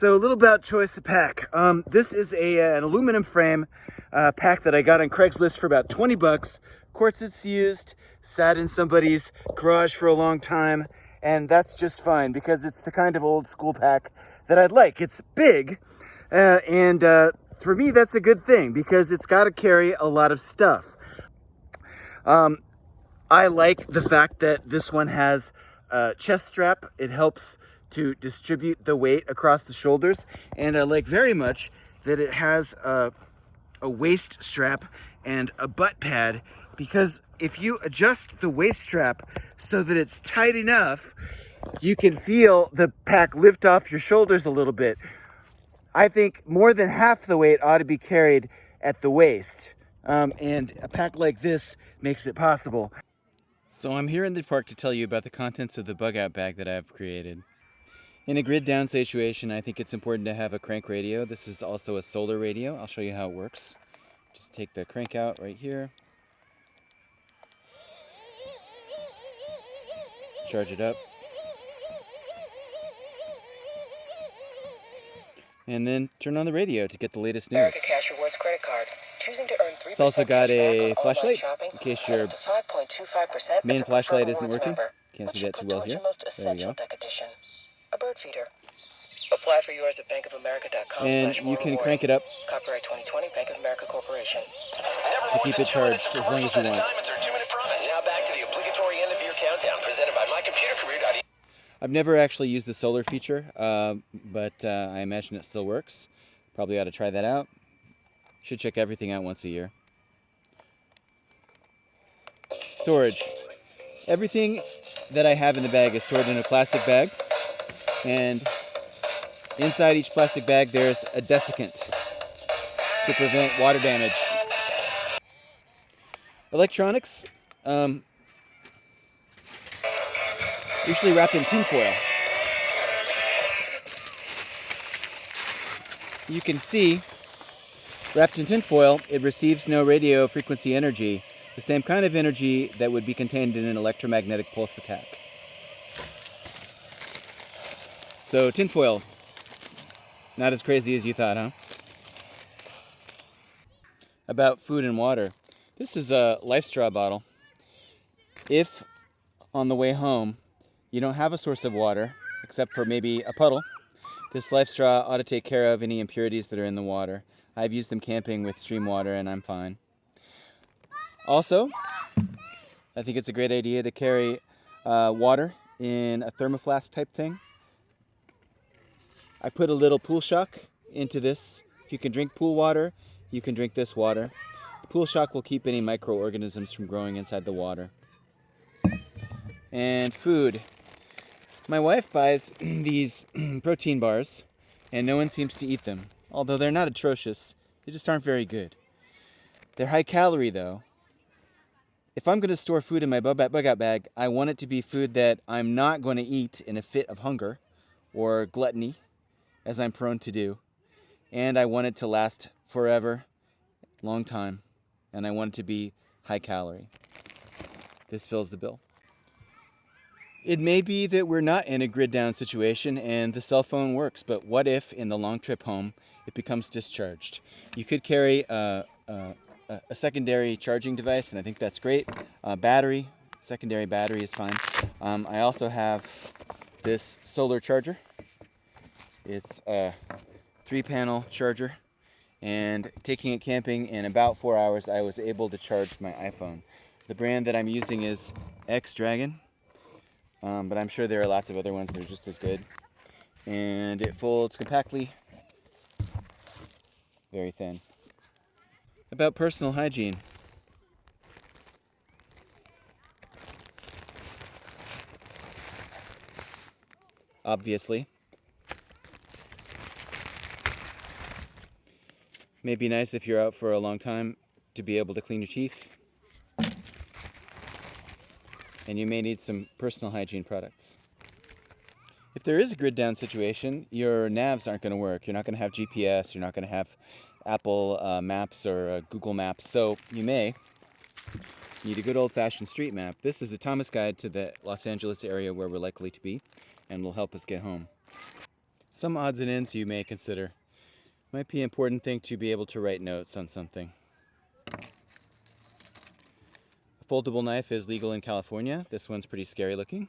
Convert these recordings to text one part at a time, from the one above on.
So a little about choice of pack. This is an aluminum frame pack that I got on Craigslist for about 20 bucks. Of course it's used, sat in somebody's garage for a long time, and that's just fine because it's the kind of old school pack that I'd like. It's big, and for me that's a good thing because it's got to carry a lot of stuff. I like the fact that this one has a chest strap. It helps to distribute the weight across the shoulders, and I like very much that it has a waist strap and a butt pad, because if you adjust the waist strap so that it's tight enough, you can feel the pack lift off your shoulders a little bit. I think more than half the weight ought to be carried at the waist, and a pack like this makes it possible. So I'm here in the park to tell you about the contents of the bug out bag that I've created. In a grid down situation, I think it's important to have a crank radio. This is also a solar radio. I'll show you how it works. Just take the crank out right here. Charge it up. And then turn on the radio to get the latest news. America Cash Rewards credit card. Choosing to earn 3% It's also got a flashlight shopping, in case your 5.25% main flashlight isn't working. Member. Can't see that too well here. There you go. Deck edition. A bird feeder. Apply for yours at bankofamerica.com. And you can crank it up. Copyright 2020, Bank of America Corporation. To keep it charged as long as you want. Now back to the obligatory end of year countdown presented by mycomputercareer.com. I've never actually used the solar feature, but I imagine it still works. Probably ought to try that out. Should check everything out once a year. Storage. Everything that I have in the bag is stored in a plastic bag, and inside each plastic bag there's a desiccant to prevent water damage. Electronics, usually wrapped in tinfoil. You can see, wrapped in tinfoil, it receives no radio frequency energy, the same kind of energy that would be contained in an electromagnetic pulse attack. So tinfoil, not as crazy as you thought, huh? About food and water. This is a Life Straw bottle. If on the way home you don't have a source of water, except for maybe a puddle, this Life Straw ought to take care of any impurities that are in the water. I've used them camping with stream water and I'm fine. Also, I think it's a great idea to carry water in a thermoflask type thing. I put a little pool shock into this. If you can drink pool water, you can drink this water. The pool shock will keep any microorganisms from growing inside the water. And food. My wife buys these protein bars, and no one seems to eat them. Although they're not atrocious, they just aren't very good. They're high calorie though. If I'm going to store food in my bug out bag, I want it to be food that I'm not going to eat in a fit of hunger or gluttony, as I'm prone to do. And I want it to last forever, long time. And I want it to be high calorie. This fills the bill. It may be that we're not in a grid down situation and the cell phone works, but what if in the long trip home it becomes discharged? You could carry a secondary charging device, and I think that's great. Battery, secondary battery is fine. I also have this solar charger. It's a 3-panel charger, and taking it camping in about 4 hours I was able to charge my iPhone. The brand that I'm using is X-Dragon. But I'm sure there are lots of other ones that are just as good. And it folds compactly, very thin. About personal hygiene. Obviously. May be nice if you're out for a long time to be able to clean your teeth. And you may need some personal hygiene products. If there is a grid down situation, your navs aren't going to work. You're not going to have GPS, you're not going to have Apple Maps or Google Maps, so you may need a good old-fashioned street map. This is a Thomas guide to the Los Angeles area where we're likely to be, and will help us get home. Some odds and ends you may consider. Might be an important thing to be able to write notes on something. A foldable knife is legal in California. This one's pretty scary looking.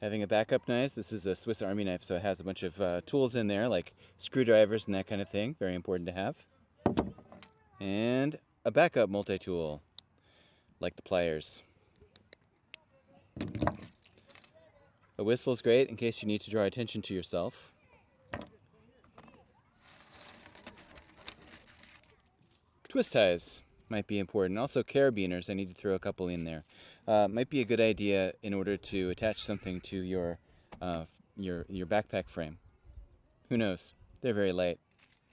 Having a backup knife. This is a Swiss Army knife, so it has a bunch of tools in there, like screwdrivers and that kind of thing. Very important to have. And a backup multi-tool, like the pliers. A whistle is great in case you need to draw attention to yourself. Twist ties might be important. Also carabiners, I need to throw a couple in there. Might be a good idea in order to attach something to your backpack frame. Who knows? They're very light.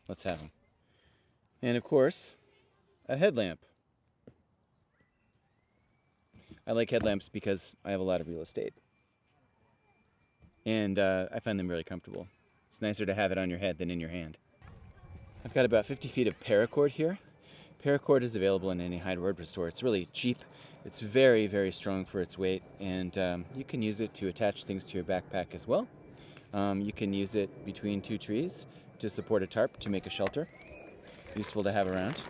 Let's have them. And of course, a headlamp. I like headlamps because I have a lot of real estate. And I find them really comfortable. It's nicer to have it on your head than in your hand. I've got about 50 feet of paracord here. Paracord is available in any hardware store. It's really cheap. It's very, very strong for its weight, and you can use it to attach things to your backpack as well. You can use it between two trees to support a tarp to make a shelter. Useful to have around.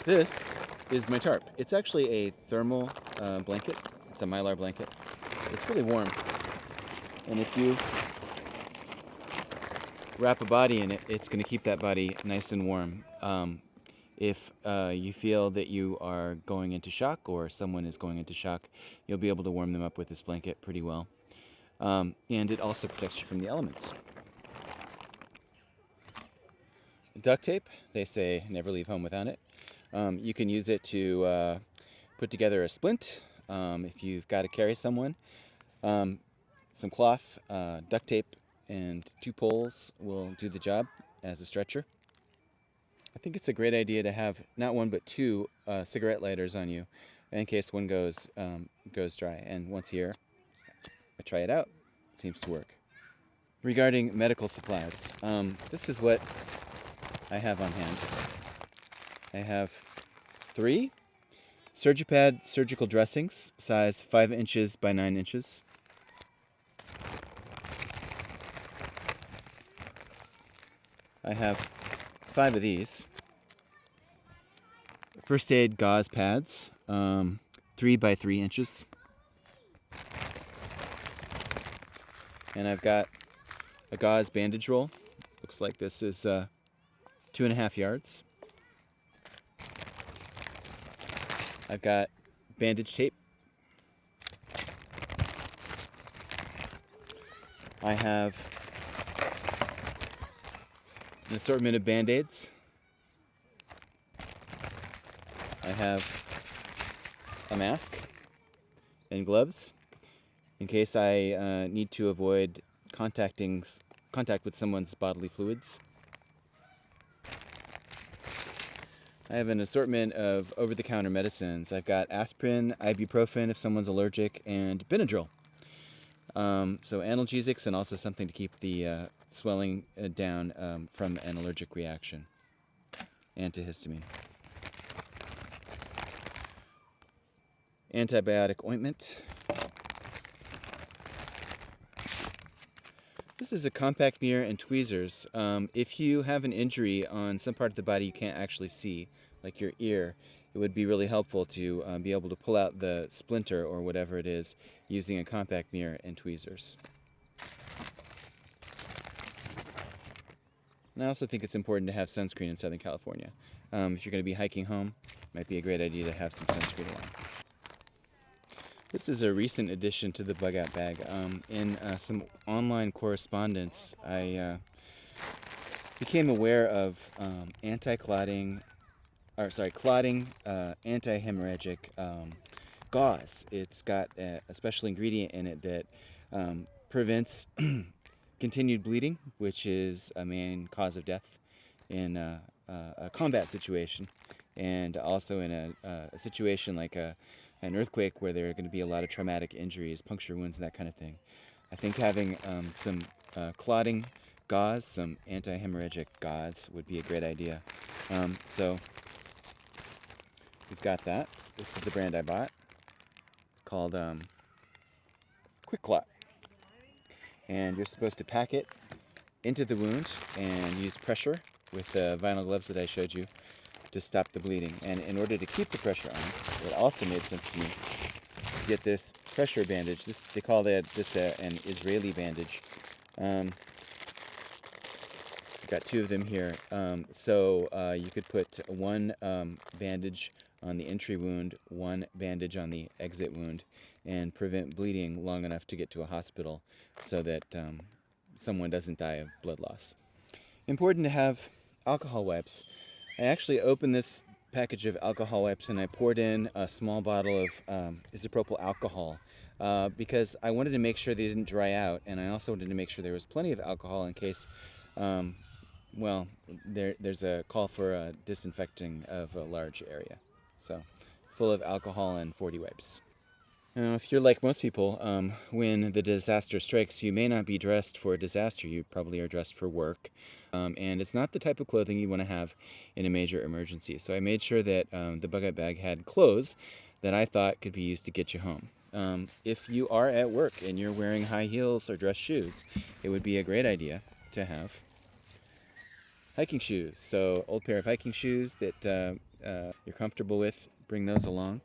This is my tarp. It's actually a thermal blanket. It's a Mylar blanket. It's really warm. And if you wrap a body in it, it's going to keep that body nice and warm. If you feel that you are going into shock or someone is going into shock, you'll be able to warm them up with this blanket pretty well. And it also protects you from the elements. Duct tape, they say never leave home without it. You can use it to put together a splint if you've got to carry someone. Some cloth, duct tape, and 2 poles will do the job as a stretcher. I think it's a great idea to have not 1 but 2 cigarette lighters on you in case one goes dry. And once a year, I try it out. It seems to work. Regarding medical supplies, this is what I have on hand. I have 3 Surgipad surgical dressings, size 5 inches by 9 inches. I have 5 of these. First aid gauze pads, 3 by 3 inches. And I've got a gauze bandage roll. Looks like this is 2.5 yards. I've got bandage tape. I have an assortment of Band-Aids. I have a mask and gloves in case I need to avoid contact with someone's bodily fluids. I have an assortment of over-the-counter medicines. I've got aspirin, ibuprofen if someone's allergic, and Benadryl. So analgesics and also something to keep the swelling down from an allergic reaction. Antihistamine. Antibiotic ointment. This is a compact mirror and tweezers. If you have an injury on some part of the body you can't actually see, like your ear, it would be really helpful to be able to pull out the splinter or whatever it is using a compact mirror and tweezers. And I also think it's important to have sunscreen in Southern California. If you're going to be hiking home, it might be a great idea to have some sunscreen along. This is a recent addition to the bug out bag. In some online correspondence, I became aware of clotting anti-hemorrhagic gauze. It's got a special ingredient in it that prevents continued bleeding, which is a main cause of death in a combat situation, and also in a situation like an earthquake where there are going to be a lot of traumatic injuries, puncture wounds, and that kind of thing. I think having some clotting gauze, some anti-hemorrhagic gauze would be a great idea. So we've got that. This is the brand I bought. It's called Quick Clot. and you're supposed to pack it into the wound and use pressure with the vinyl gloves that I showed you to stop the bleeding. And in order to keep the pressure on, it also made sense to me to get this pressure bandage. They call this an Israeli bandage. I've got two of them here. So you could put one bandage on the entry wound, one bandage on the exit wound, and prevent bleeding long enough to get to a hospital so that someone doesn't die of blood loss. Important to have alcohol wipes. I actually opened this package of alcohol wipes and I poured in a small bottle of isopropyl alcohol because I wanted to make sure they didn't dry out, and I also wanted to make sure there was plenty of alcohol in case, there's a call for disinfecting of a large area. So, full of alcohol and 40 wipes. Now, if you're like most people, when the disaster strikes, you may not be dressed for a disaster. You probably are dressed for work. And it's not the type of clothing you want to have in a major emergency. So I made sure that the bug-out bag had clothes that I thought could be used to get you home. If you are at work and you're wearing high heels or dress shoes, it would be a great idea to have hiking shoes. So old pair of hiking shoes that you're comfortable with, bring those along.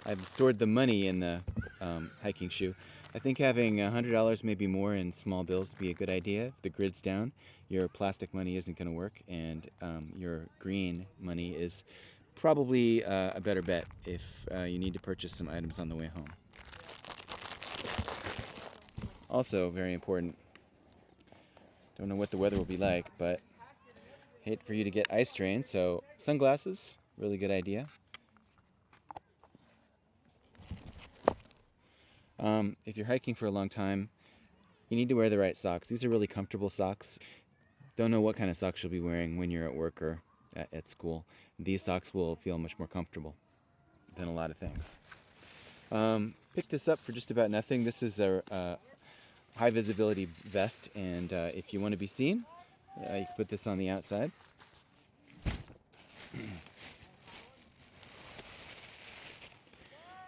I've stored the money in the hiking shoe. I think having $100, maybe more, in small bills would be a good idea. If the grid's down, your plastic money isn't going to work, and your green money is probably a better bet if you need to purchase some items on the way home. Also, very important, don't know what the weather will be like, but hate for you to get eye strain, so sunglasses, really good idea. If you're hiking for a long time, you need to wear the right socks. These are really comfortable socks. Don't know what kind of socks you'll be wearing when you're at work or at school. These socks will feel much more comfortable than a lot of things. Picked this up for just about nothing. This is a high visibility vest, and if you want to be seen, you can put this on the outside.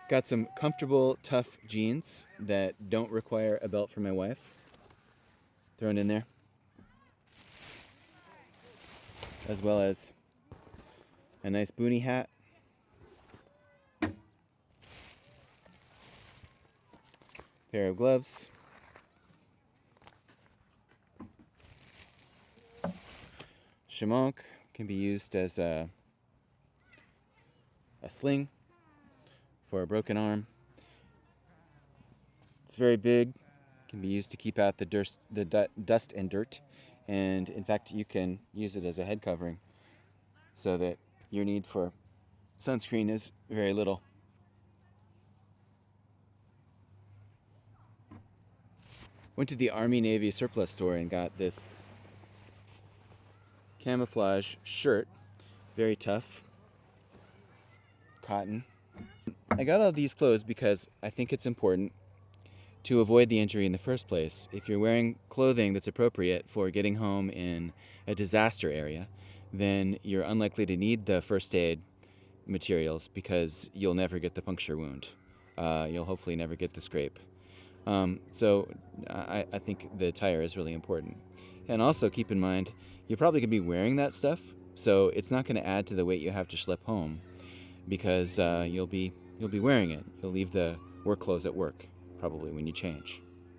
Got some comfortable, tough jeans that don't require a belt for my wife. Thrown in there. As well as a nice boonie hat. Pair of gloves. Shamonk can be used as a sling for a broken arm. It's very big, can be used to keep out the dust and dirt, and in fact you can use it as a head covering so that your need for sunscreen is very little. Went to the Army Navy surplus store and got this camouflage shirt, very tough, cotton. I got all these clothes because I think it's important to avoid the injury in the first place. If you're wearing clothing that's appropriate for getting home in a disaster area, then you're unlikely to need the first aid materials because you'll never get the puncture wound. You'll hopefully never get the scrape. So I think the attire is really important. And also keep in mind, you're probably going to be wearing that stuff, so it's not going to add to the weight you have to schlep home because you'll be wearing it. You'll leave the work clothes at work, probably, when you change.